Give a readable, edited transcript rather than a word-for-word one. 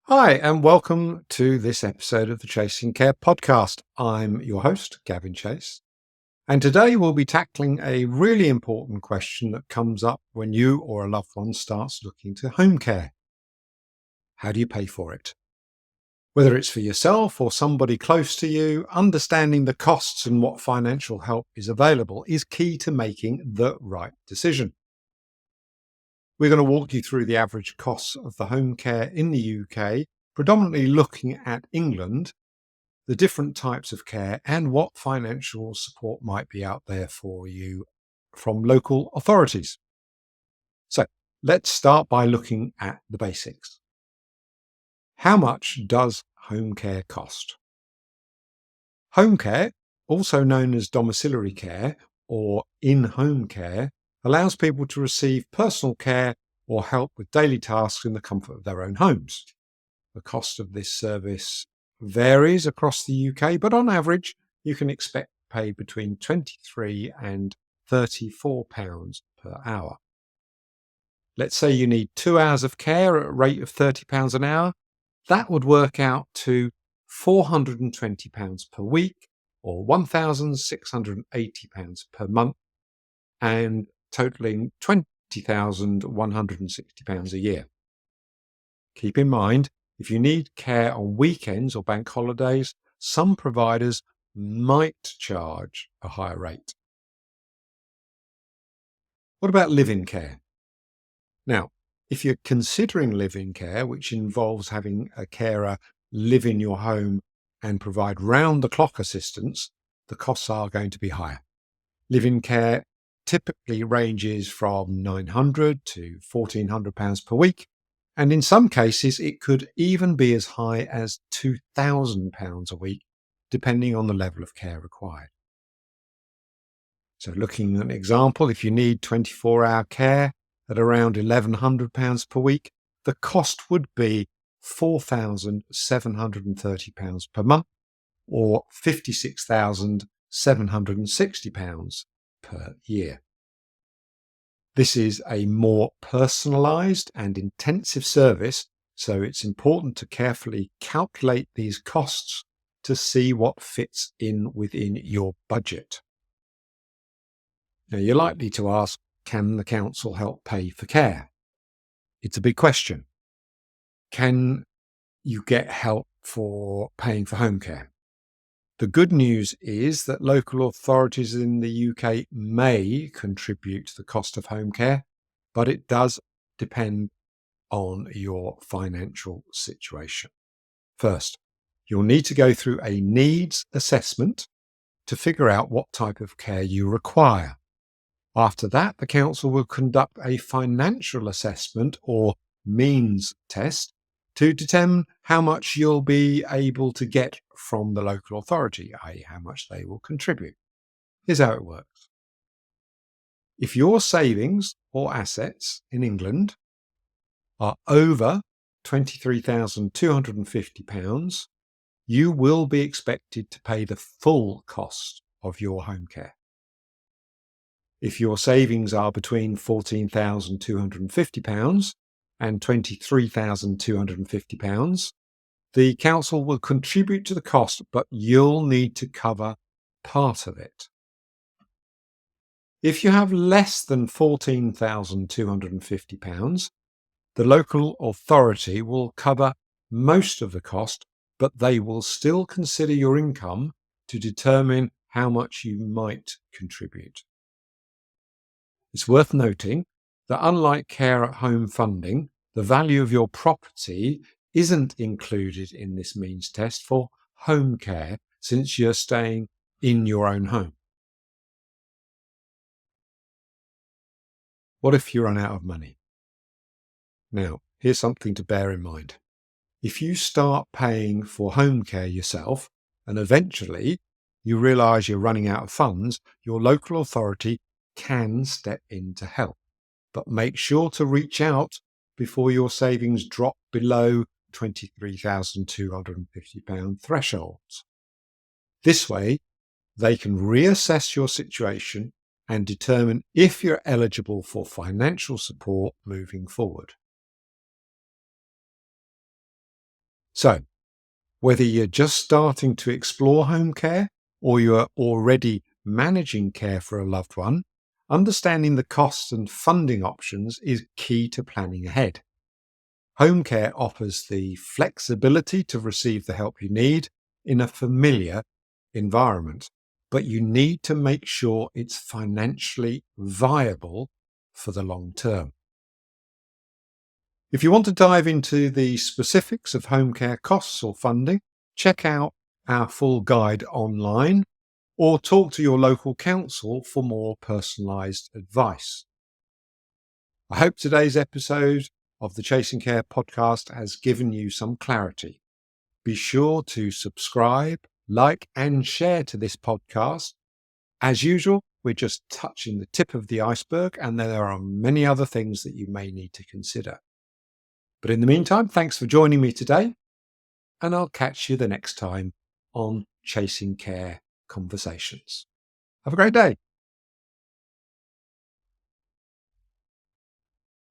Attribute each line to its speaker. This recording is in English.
Speaker 1: Hi, and welcome to this episode of the Chasing Care podcast. I'm your host, Gavin Chase, and today we'll be tackling a really important question that comes up when you or a loved one starts looking to home care. How do you pay for it? Whether it's for yourself or somebody close to you, understanding the costs and what financial help is available is key to making the right decision. We're going to walk you through the average costs of the home care in the UK, predominantly looking at England, the different types of care, and what financial support might be out there for you from local authorities. So let's start by looking at the basics. How much does home care cost? Home care, also known as domiciliary care or in-home care, allows people to receive personal care or help with daily tasks in the comfort of their own homes. The cost of this service varies across the UK, but on average, you can expect to pay between £23 and £34 per hour. Let's say you need 2 hours of care at a rate of £30 an hour. That would work out to £420 per week or £1,680 per month and totaling £20,160 a year. Keep in mind, if you need care on weekends or bank holidays, some providers might charge a higher rate. What about live-in care? Now, if you're considering live-in care, which involves having a carer live in your home and provide round-the-clock assistance, the costs are going to be higher. Live-in care typically ranges from £900 to £1,400 per week, and in some cases it could even be as high as £2,000 a week, depending on the level of care required. So looking at an example, if you need 24-hour care at around £1,100 per week, the cost would be £4,730 per month or £56,760 per year. This is a more personalised and intensive service, so it's important to carefully calculate these costs to see what fits in within your budget. Now, you're likely to ask, can the council help pay for care? It's a big question. Can you get help for paying for home care? The good news is that local authorities in the UK may contribute to the cost of home care, but it does depend on your financial situation. First, you'll need to go through a needs assessment to figure out what type of care you require. After that, the council will conduct a financial assessment or means test to determine how much you'll be able to get from the local authority, i.e. how much they will contribute. Here's how it works. If your savings or assets in England are over £23,250, you will be expected to pay the full cost of your home care. If your savings are between £14,250 and £23,250, the council will contribute to the cost, but you'll need to cover part of it. If you have less than £14,250, the local authority will cover most of the cost, but they will still consider your income to determine how much you might contribute. It's worth noting that unlike care at home funding, the value of your property isn't included in this means test for home care since you're staying in your own home. What if you run out of money? Now, here's something to bear in mind. If you start paying for home care yourself and eventually you realise you're running out of funds, your local authority can step in to help. But make sure to reach out before your savings drop below £23,250 thresholds. This way, they can reassess your situation and determine if you're eligible for financial support moving forward. So, whether you're just starting to explore home care or you are already managing care for a loved one, understanding the costs and funding options is key to planning ahead. Home care offers the flexibility to receive the help you need in a familiar environment, but you need to make sure it's financially viable for the long term. If you want to dive into the specifics of home care costs or funding, check out our full guide online or talk to your local council for more personalised advice. I hope today's episode of the Chasing Care podcast has given you some clarity. Be sure to subscribe, like, and share to this podcast. As usual, we're just touching the tip of the iceberg, and there are many other things that you may need to consider. But in the meantime, thanks for joining me today, and I'll catch you the next time on Chasing Care Conversations. Have a great day.